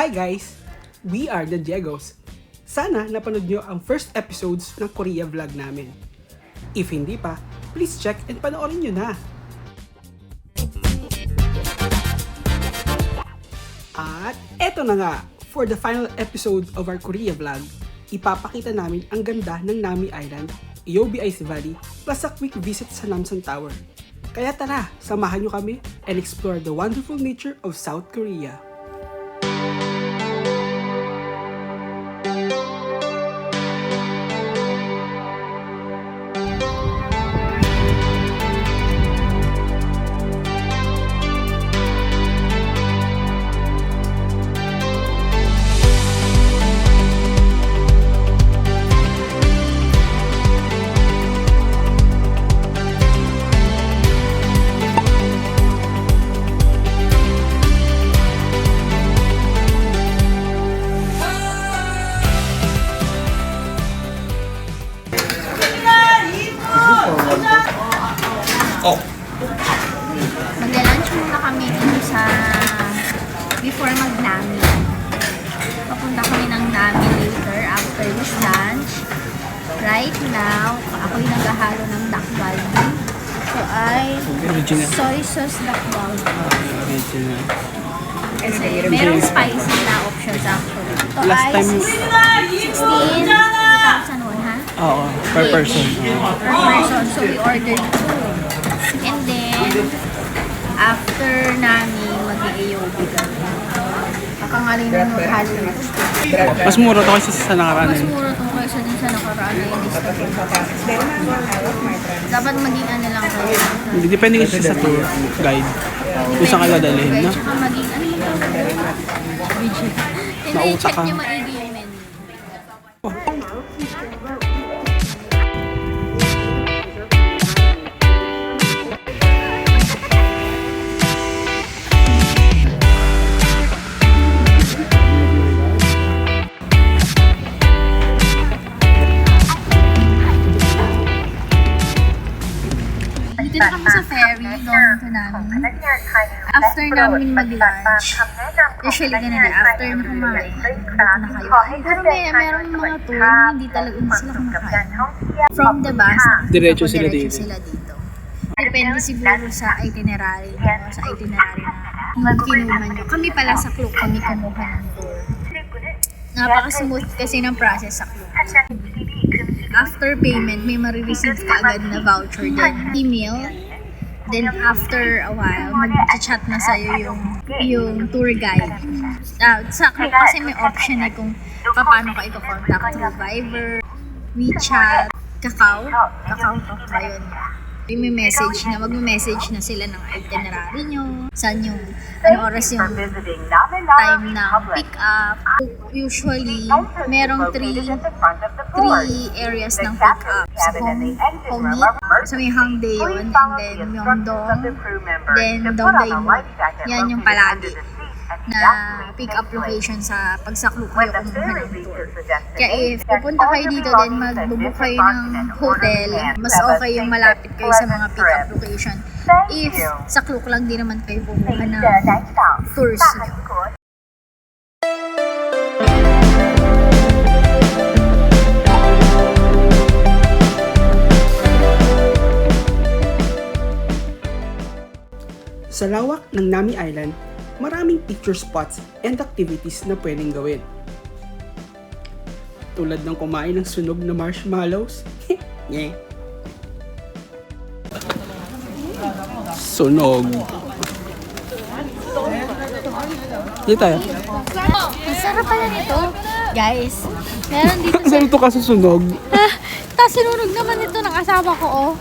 Hi guys! We are the Diegos. Sana napanood nyo ang first episodes ng Korea vlog namin. If hindi pa, please check and panoorin nyo na. At eto na nga, for the final episode of our Korea vlog, ipapakita namin ang ganda ng Nami Island, Eobi Ice Valley, plus a quick visit sa Namsan Tower. Kaya tara, samahan nyo kami and explore the wonderful nature of South Korea. Magla-lunch muna kami dito sa before mag-Nami. Papunta kami ng Nami later after this lunch. Right now, ako'y naghahalo ng duck galbi. So ay soy sauce duck galbi. Kasi merong spicy na options actually. Ito Last ay time 16,001 ha? Oo, per person. Per person. So we ordered 2. And then, after namin mag-i-Eobi kami. Kakangaling na maghalo. Mas mura to kasi sa nakaraan. Mas mura itong kaysa din sa nakaraan na yung lista ko. Dapat maging ano lang kayo. Hindi, depende kasi sa tour guide. Kung saan ka dadalhin, no? Tsaka maging ano yung budget. Hindi, Nauta check ka. nyo maigi yung menu. Dito na kami sa ferry, going to namin. After namin mag-lunch, usually ganun na, after na kumain, na kayo. Pero merong mga tour na hindi talaga sila kumakain. From the bus, Diretso sila dito. Depende siguro sa itinerary nyo, sa itinerary na kinuha nyo. Kami pala sa Klook, kami kumuha ng tour. Napaka-smooth kasi ng process sa Klook. After payment, may marireceive ka agad na voucher din. Email. Then after a while, mag-chat na sa'yo yung tour guide. Sa Klook kasi may option eh kung paano ka i-contact through Viber, WeChat, Kakao. Kakao Talk ba yun? May message na, mag-message na sila ng itinerary nyo, saan yung, ano oras yung time na pick up. Usually, merong three areas ng pick up. Sa Hongi, sa may Hangdae yun, and then Myeongdong, then Dongdaemun. Yan yung palagi na pick-up location sa pagsaklok kayo kumuha ng tour. Kaya if pupunta kayo dito din, magbubook kayo ng hotel, mas okay yung malapit kayo sa mga pick-up location. If saklok lang din naman kayo kumuha ng tours. Sa lawak ng Nami Island, maraming picture spots and activities na pwedeng gawin. Tulad ng kumain ng sunog na marshmallows. Yeah. Sunog. Dito tayo. Ang sarap pala nito. Guys, meron dito sa... Ganito ka susunog. Tapos sinunog naman ito ng asawa ko, oh.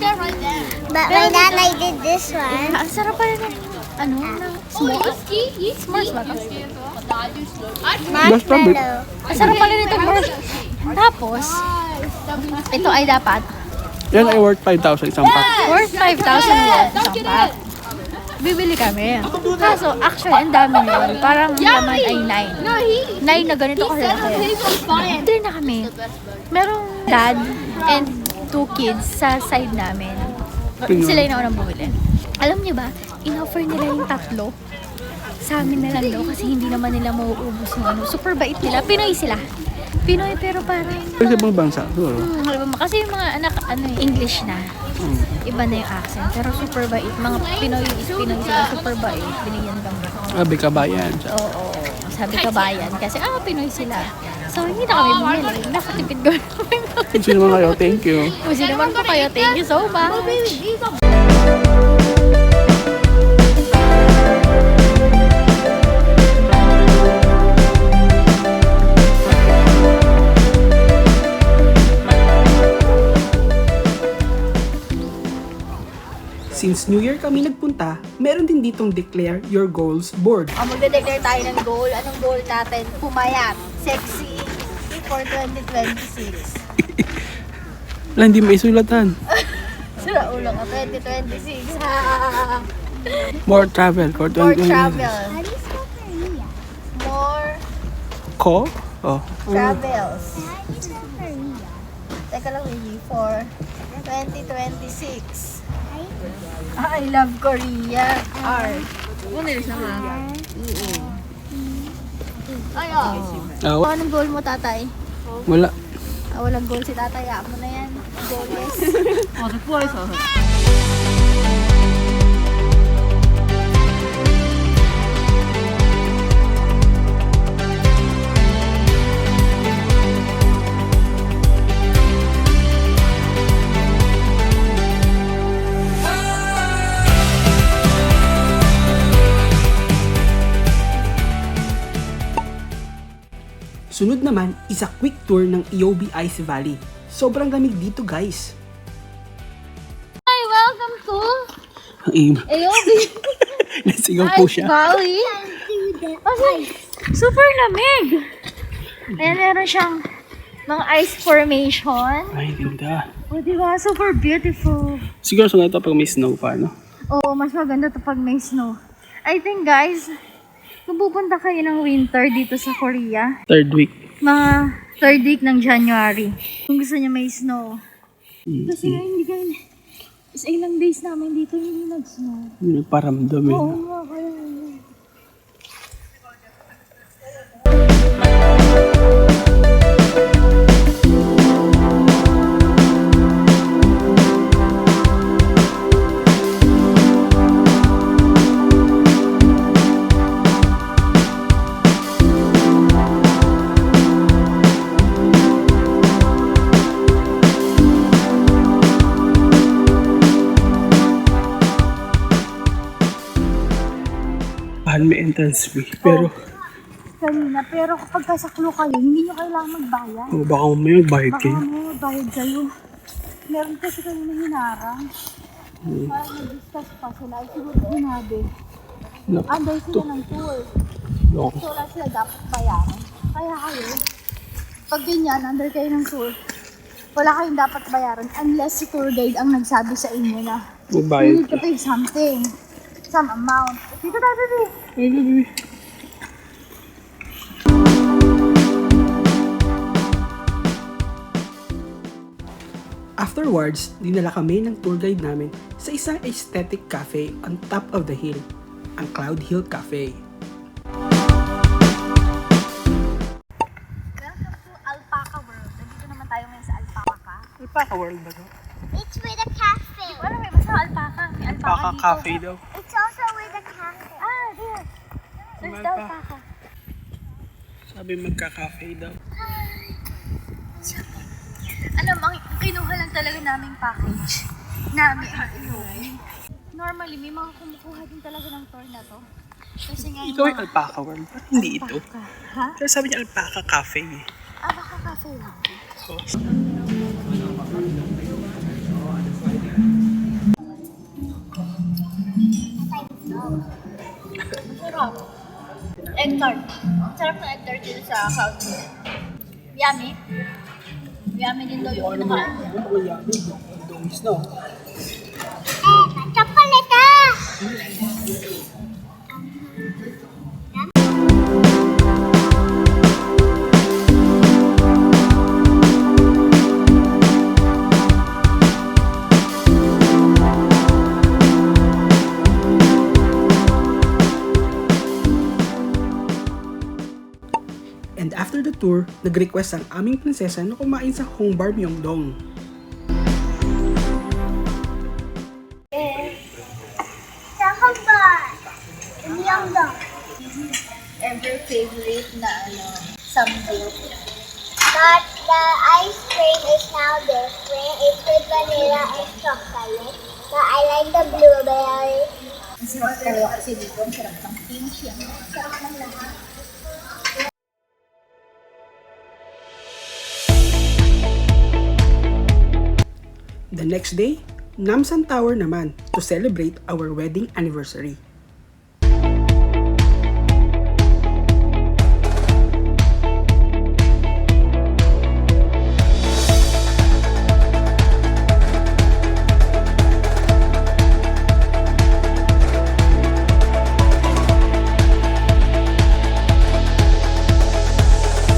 But my nanay did this one. Ang sarap pala ng, ano, ng s'mores. S'mores ba ito? Marshmallow. Ang sarap pala nito, tapos, ito ay dapat Yan ay worth 5,000 isang pack. worth 5,000 worth isang pack. Bibili kami. Kaso, actually, ang dami yun. Parang laman ay 9. 9 na ganito kasi laki. Try na kami. Merong dad and 2 kids sa side namin. Sila yung naunang bumili. Alam niyo ba, in-offer nila yung tatlo sa amin na lang daw kasi hindi naman nila mauubos yung ano. Super bait nila. Pinoy sila. Pinoy pero parang Sa ibang bansa, siguro. alam mo, kasi yung mga anak English na. Iba na yung accent. Pero super bait. Mga Pinoy is Pinoy sila. Super bait. Binigyan kami. Sabi kabayan. Oo. Sabi kabayan. Kasi Pinoy sila. So hindi na kami bumili. Nakatipid ko namin. Kung sino naman kayo, thank you. Kung sino naman po kayo, thank you so much. Since New Year kami nagpunta, meron din ditong Declare Your Goals board. Magde-declare tayo ng goal. Anong goal natin? Pumayat. Sexy. For 2026. Wala, hindi maisulatan. Sira ulo ka. 2026. More travel for More 2020. travel. How do you spell Korea? More Ko? Oh. travels. How do you spell Korea? Teka lang, Willie. For 2026. I I love Korea. R. Ay, Anong goal mo, tatay? Wala. Walang goal si tatay. Mo na yan. Goalless. Sunod naman is a quick tour ng EOB Ice Valley. Sobrang lamig dito, guys. Hi, welcome to Ang im. AOB Nasigaw po Ice siya. Valley. Kasi super lamig. Ayan, meron siyang mga ice formation. Ay, ganda. O, diba? Super beautiful. Siguro sunod ito pag may snow pa, no? Oo, mas maganda to pag may snow. I think, guys, kung pupunta kayo ng winter dito sa Korea, Third week. mga third week ng January, kung gusto niya may snow. Kasi nga hindi kayo, sa ilang days namin dito hindi nag-snow. Yung nagparamdam eh. Oo nga, kaya May entrance fee. Pero, kanina. Pero kapag kasaklo kayo, hindi nyo kailangan magbayad. baka may magbayad Baka kayo. may magbayad kayo. Meron kasi kayo na hinarang. Parang nag-discuss pa sila. Ay, siguro sinabi. Naku, Anday sila ng tour. naku. So, wala sila dapat bayaran. Kaya kayo, pag ganyan, under kayo ng tour, wala kayong dapat bayaran unless si tour guide ang nagsabi sa inyo na you Magbayad need to pay something. Some amount. Dito tayo, baby. Ay, baby. Afterwards, dinala kami ng tour guide namin sa isang aesthetic cafe on top of the hill, ang Cloud Hill Cafe. Welcome to Alpaca World. Nandito naman tayo ngayon sa Alpaca. Alpaca World ba to? It's with a cafe. Ano, may basta Alpaca. May Alpaca Alpaca dito. Cafe daw. It's also with a cafe. There. There's the Alpaca. Sabi magka-cafe daw. Ano, kinuha lang talaga naming package namin ang inuwi. Normally, may mga kumukuha din talaga ng tour na to. Kasi nga yung Ikaw yung mga Alpaca World. Ba't hindi ito? Alpaca. Ha? Pero sabi niya Alpaca Cafe eh. Baka cafe lang. Masarap. Egg tart. Ang sarap ng egg tart dito sa Cloud Hill. Yummy. Yummy din daw yung kinakain. Chocolate! tour, nag-request ang aming prinsesa na kumain sa Hongbar Myeongdong. Ever favorite na samgyup. But the ice cream is now different. It's with vanilla and chocolate. So I like the blueberry. Ang sarap talaga kasi dito. Ang sarap ng kimchi. Ang sarap ng lahat. The next day, Namsan Tower naman to celebrate our wedding anniversary.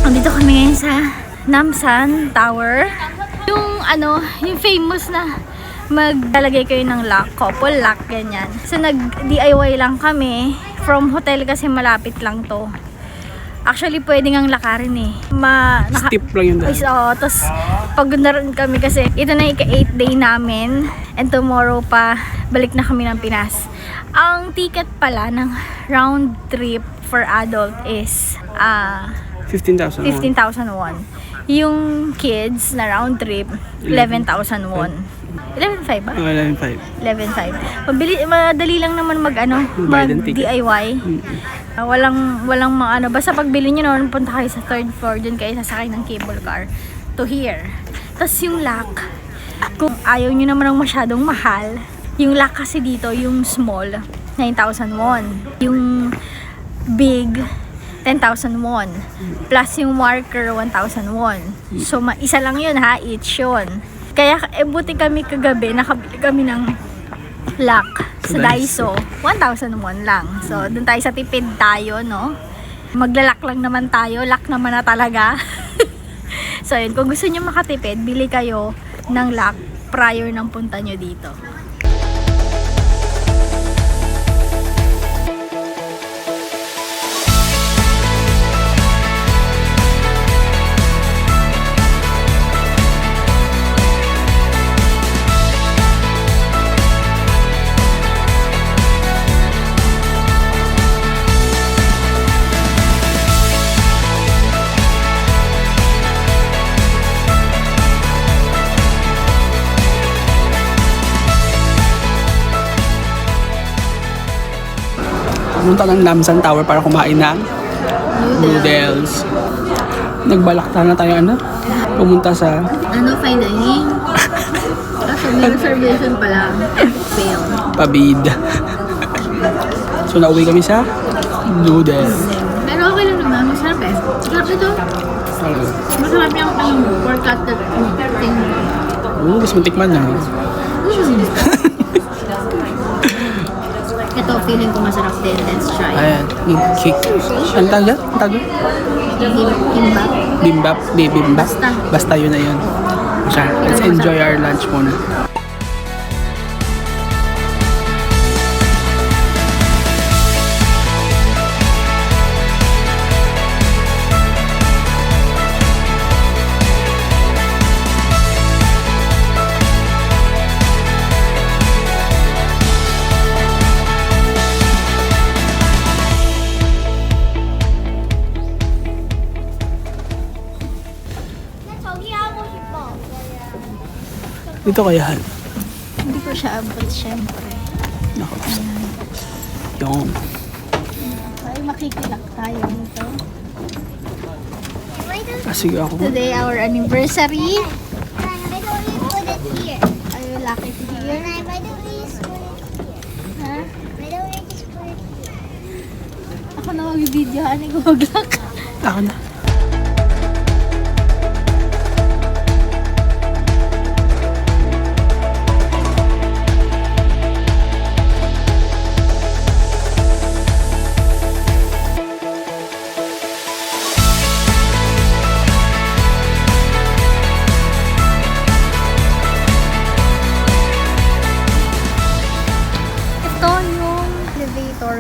Andito kami ngayon sa Namsan Tower. Yung famous na maglalagay kayo ng lock, couple lock, ganyan. So nag-DIY lang kami. From hotel kasi malapit lang to. Actually, pwede ngang lakarin eh. Steep lang yun dahil. Tapos pagod na rin kami kasi ito na yung 8th day namin. And tomorrow pa, balik na kami ng Pinas. Ang ticket pala ng round trip for adult is 15,000 won. 15,000 won. Yung kids na round trip, 11,000 won. 11,500 ba? 11,500. 11,500. Madali lang naman Magbayad ng ticket. DIY. Walang basta pagbili nyo noon, punta kayo sa 3rd floor, dun kayo sasakay ng cable car to here. Tapos yung lock, kung ayaw nyo naman ng masyadong mahal, yung lock kasi dito, yung small, 9,000 won. Yung big, 10,000 won. Plus yung marker, 1,000 won. So, isa lang yun ha, each yun. Kaya, buti kami kagabi, nakabili kami ng lock sa Daiso. 1,000 won lang. So, dun tayo sa tipid tayo, no? Maglalak lang naman tayo. Lock naman na talaga. So, yun. Kung gusto nyo makatipid, bili kayo ng lock prior ng punta nyo dito. Pumunta ng Namsan Tower para kumain ng noodles. Nagbalakta na tayo pumunta sa Fine dining? Kaso may reservation pala. Fail. Pabid. So nauwi kami sa noodles. Pero okay lang naman. Masarap eh. Masarap ito. Masarap yung pork cutlet thing. Gusto mong tikman na. Ito, feeling ko masarap din. Let's try. Ayan, yung cake. Ang tawag? Ang tawag? Kimbap. Bimbap? Di, bimbap. Basta. Basta yun na yun. Siya, let's enjoy our lunch muna. Dito kaya Han. Hindi ko siya abot, syempre. Nako. Yung. Ay, makikilak tayo dito. Sige ako. Today, our anniversary. Why don't you put it here? Are you lucky to hear? Why don't we just put it here? Ha? Why don't we just put it here? Ako na mag-video, ani ko mag-lock. Ako na.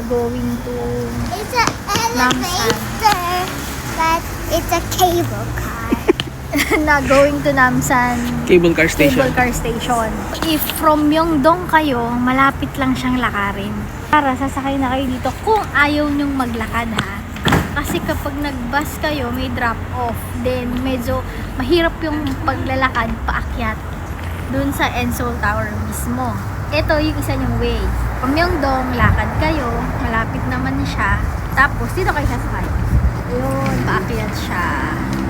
Going to It's an Namsan. elevator, but It's a cable car. na going to Namsan Cable car station. Cable car station. If from Myeongdong kayo, malapit lang siyang lakarin. Para sasakay na kayo dito kung ayaw nyong maglakad ha. Kasi kapag nag-bus kayo, may drop off. Then medyo mahirap yung paglalakad paakyat dun sa Enseoul Tower mismo. Ito yung isa nyong way. From Myeongdong, lakad kayo, malapit naman siya. Tapos dito kayo sasakay. Yun, paakyat siya.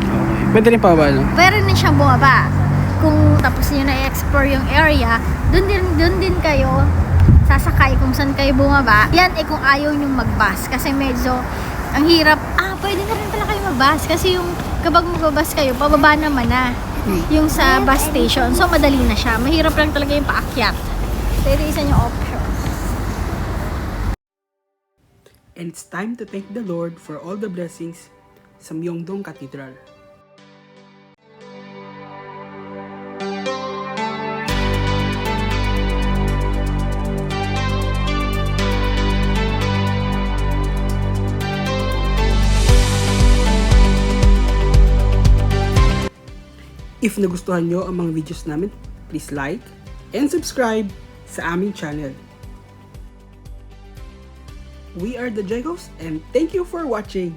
Okay. Pwede rin pa ba, no? Pwede rin siyang bumaba. Kung tapos niyo na i-explore yung area, dun din kayo sasakay kung saan kayo bumaba. Yan kung ayaw nyo mag-bus. Kasi medyo ang hirap. Pwede na rin pala kayo mag-bus. Kasi yung kapag mag-bus kayo, pababa naman na yung sa bus station. So madali na siya. Mahirap lang talaga yung paakyat. So ito isa yung option. And it's time to thank the Lord for all the blessings sa Myeongdong Cathedral. If nagustuhan nyo ang mga videos namin, please like and subscribe sa aming channel. We are the Jegos and thank you for watching!